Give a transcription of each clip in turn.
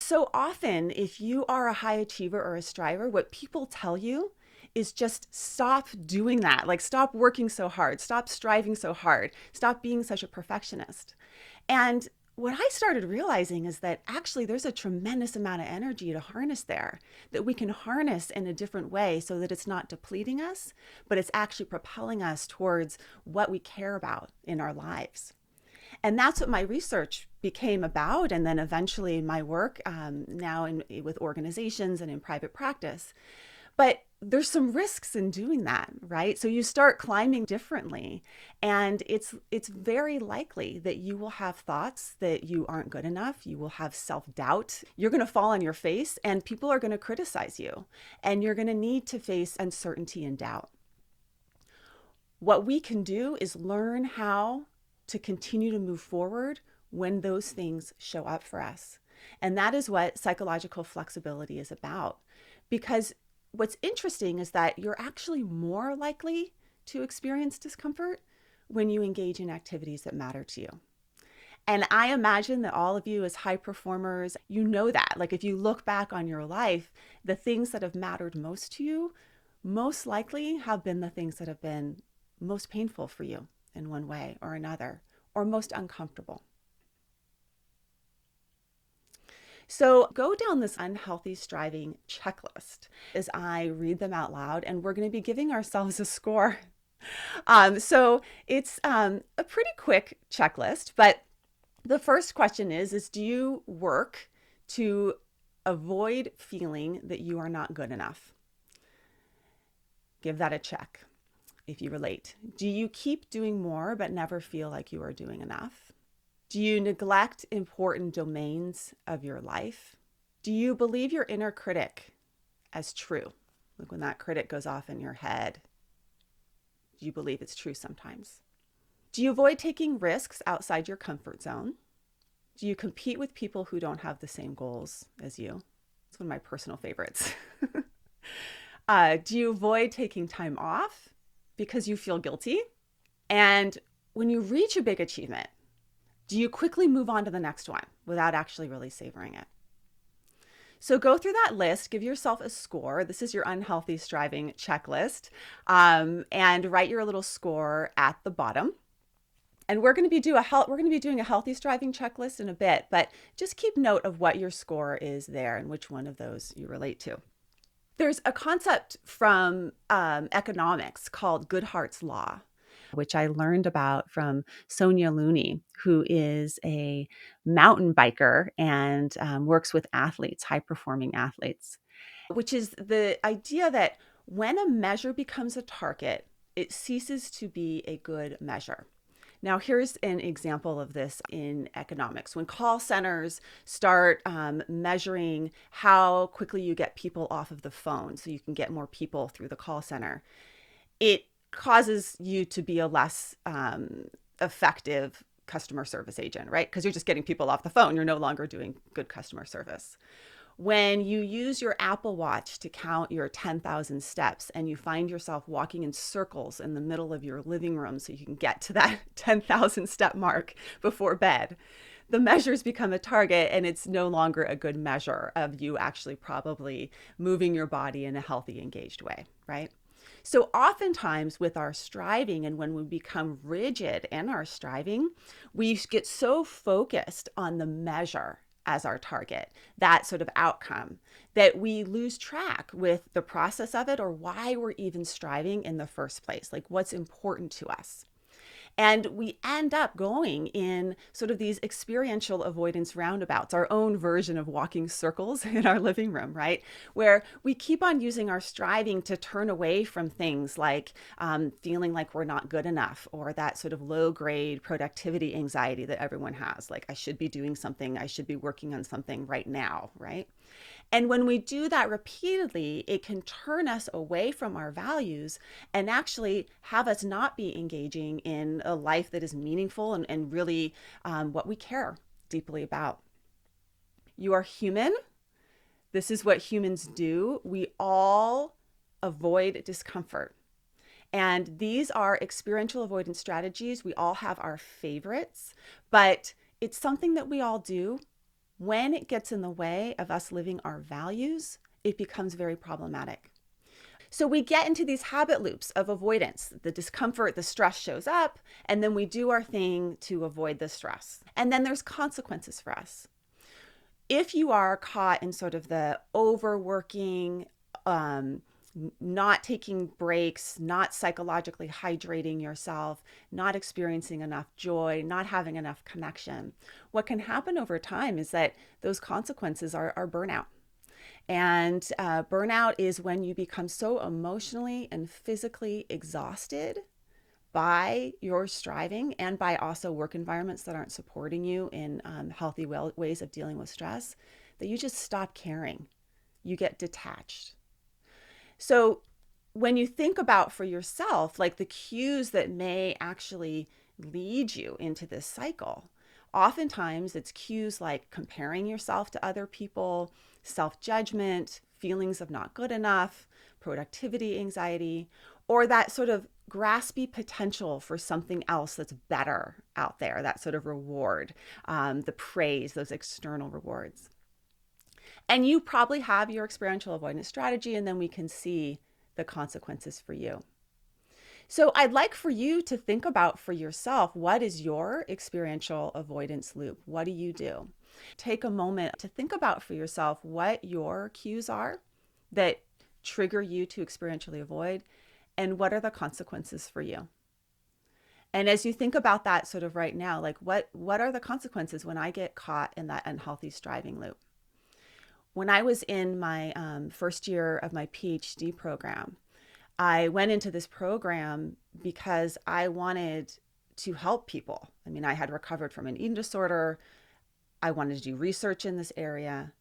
So often, if you are a high achiever or a striver, what people tell you is just stop doing that. Like, stop working so hard, stop striving so hard, stop being such a perfectionist. And what I started realizing is that actually there's a tremendous amount of energy to harness there that we can harness in a different way so that it's not depleting us, but it's actually propelling us towards what we care about in our lives. And that's what my research became about. And then eventually my work now with organizations and in private practice. But there's some risks in doing that, right? So you start climbing differently, and it's very likely that you will have thoughts that you aren't good enough. You will have self-doubt. You're going to fall on your face, and people are going to criticize you, and you're going to need to face uncertainty and doubt. What we can do is learn how to continue to move forward when those things show up for us. And that is what psychological flexibility is about. Because what's interesting is that you're actually more likely to experience discomfort when you engage in activities that matter to you. And I imagine that all of you as high performers, you know that. Like, if you look back on your life, the things that have mattered most to you most likely have been the things that have been most painful for you in one way or another, or most uncomfortable. So go down this unhealthy striving checklist as I read them out loud, and we're going to be giving ourselves a score. So it's a pretty quick checklist, but the first question is do you work to avoid feeling that you are not good enough? Give that a check if you relate. Do you keep doing more but never feel like you are doing enough? Do you neglect important domains of your life? Do you believe your inner critic as true? Like, when that critic goes off in your head, do you believe it's true sometimes? Do you avoid taking risks outside your comfort zone? Do you compete with people who don't have the same goals as you? It's one of my personal favorites. Do you avoid taking time off because you feel guilty? And when you reach a big achievement, do you quickly move on to the next one without actually really savoring it? So go through that list, give yourself a score. This is your unhealthy striving checklist, and write your little score at the bottom. And we're going to be doing a healthy striving checklist in a bit, but just keep note of what your score is there and which one of those you relate to. There's a concept from economics called Goodhart's Law, which I learned about from Sonia Looney, who is a mountain biker and works with athletes, high-performing athletes, which is the idea that when a measure becomes a target, it ceases to be a good measure. Now, here's an example of this in economics. When call centers start measuring how quickly you get people off of the phone so you can get more people through the call center, it causes you to be a less effective customer service agent, right? Because you're just getting people off the phone. You're no longer doing good customer service. When you use your Apple Watch to count your 10,000 steps and you find yourself walking in circles in the middle of your living room so you can get to that 10,000 step mark before bed, the measures become a target, and it's no longer a good measure of you actually probably moving your body in a healthy, engaged way, right? So oftentimes with our striving, and when we become rigid in our striving, we get so focused on the measure as our target, that sort of outcome, that we lose track with the process of it, or why we're even striving in the first place, like what's important to us. And we end up going in sort of these experiential avoidance roundabouts, our own version of walking circles in our living room, right? Where we keep on using our striving to turn away from things like feeling like we're not good enough, or that sort of low grade productivity anxiety that everyone has. Like, I should be doing something, I should be working on something right now, right? And when we do that repeatedly, it can turn us away from our values and actually have us not be engaging in a life that is meaningful and really what we care deeply about. You are human. This is what humans do. We all avoid discomfort. And these are experiential avoidance strategies. We all have our favorites, but it's something that we all do. When it gets in the way of us living our values, it becomes very problematic. So we get into these habit loops of avoidance. The discomfort, the stress shows up, and then we do our thing to avoid the stress. And then there's consequences for us. If you are caught in sort of the overworking, not taking breaks, not psychologically hydrating yourself, not experiencing enough joy, not having enough connection, what can happen over time is that those consequences are burnout. And burnout is when you become so emotionally and physically exhausted by your striving and by also work environments that aren't supporting you in healthy ways of dealing with stress, that you just stop caring. You get detached. So when you think about for yourself, like the cues that may actually lead you into this cycle, oftentimes it's cues like comparing yourself to other people, self-judgment, feelings of not good enough, productivity anxiety, or that sort of graspy potential for something else that's better out there, that sort of reward, the praise, those external rewards. And you probably have your experiential avoidance strategy, and then we can see the consequences for you. So I'd like for you to think about for yourself, what is your experiential avoidance loop? What do you do? Take a moment to think about for yourself what your cues are that trigger you to experientially avoid, and what are the consequences for you? And as you think about that sort of right now, like what are the consequences when I get caught in that unhealthy striving loop? When I was in my first year of my PhD program, I went into this program because I wanted to help people. I mean, I had recovered from an eating disorder. I wanted to do research in this area.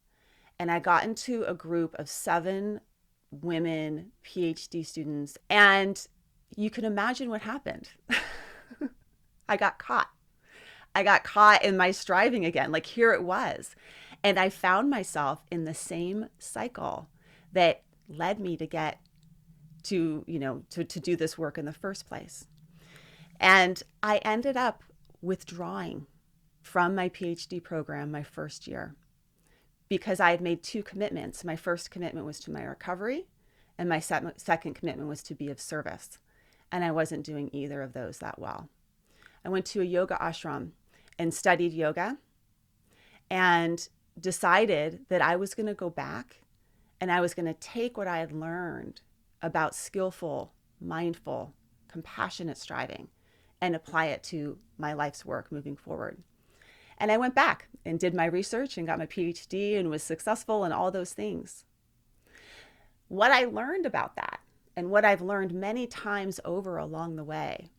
And I got into a group of 7 women PhD students. And you can imagine what happened. I got caught. I got caught in my striving again. Like here it was. And I found myself in the same cycle that led me to get to do this work in the first place. And I ended up withdrawing from my PhD program my first year because I had made 2 commitments. My first commitment was to my recovery, and my second commitment was to be of service. And I wasn't doing either of those that well. I went to a yoga ashram and studied yoga and decided that I was going to go back and I was going to take what I had learned about skillful, mindful, compassionate striving and apply it to my life's work moving forward. And I went back and did my research and got my PhD and was successful in all those things. What I learned about that, and what I've learned many times over along the way,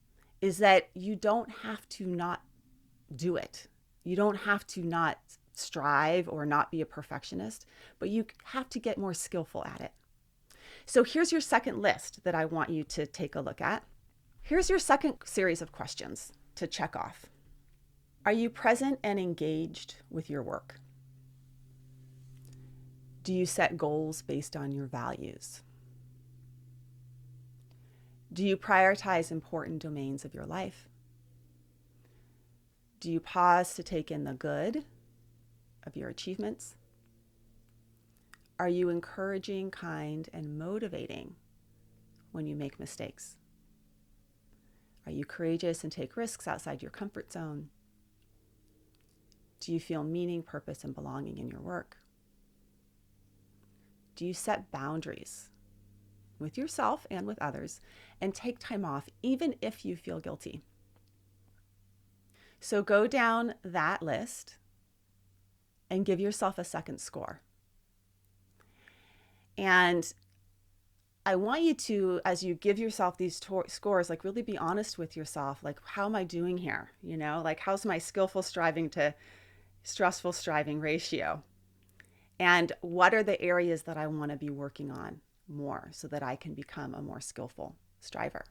is that you don't have to not do it. You don't have to not strive or not be a perfectionist, but you have to get more skillful at it. So here's your second list that I want you to take a look at. Here's your second series of questions to check off. Are you present and engaged with your work? Do you set goals based on your values? Do you prioritize important domains of your life? Do you pause to take in the good of your achievements? Are you encouraging, kind, and motivating when you make mistakes? Are you courageous and take risks outside your comfort zone? Do you feel meaning, purpose, and belonging in your work? Do you set boundaries with yourself and with others and take time off even if you feel guilty? So go down that list and give yourself a second score. And I want you to, as you give yourself these scores, like really be honest with yourself. Like, how am I doing here? Like how's my skillful striving to stressful striving ratio? And what are the areas that I want to be working on more so that I can become a more skillful striver?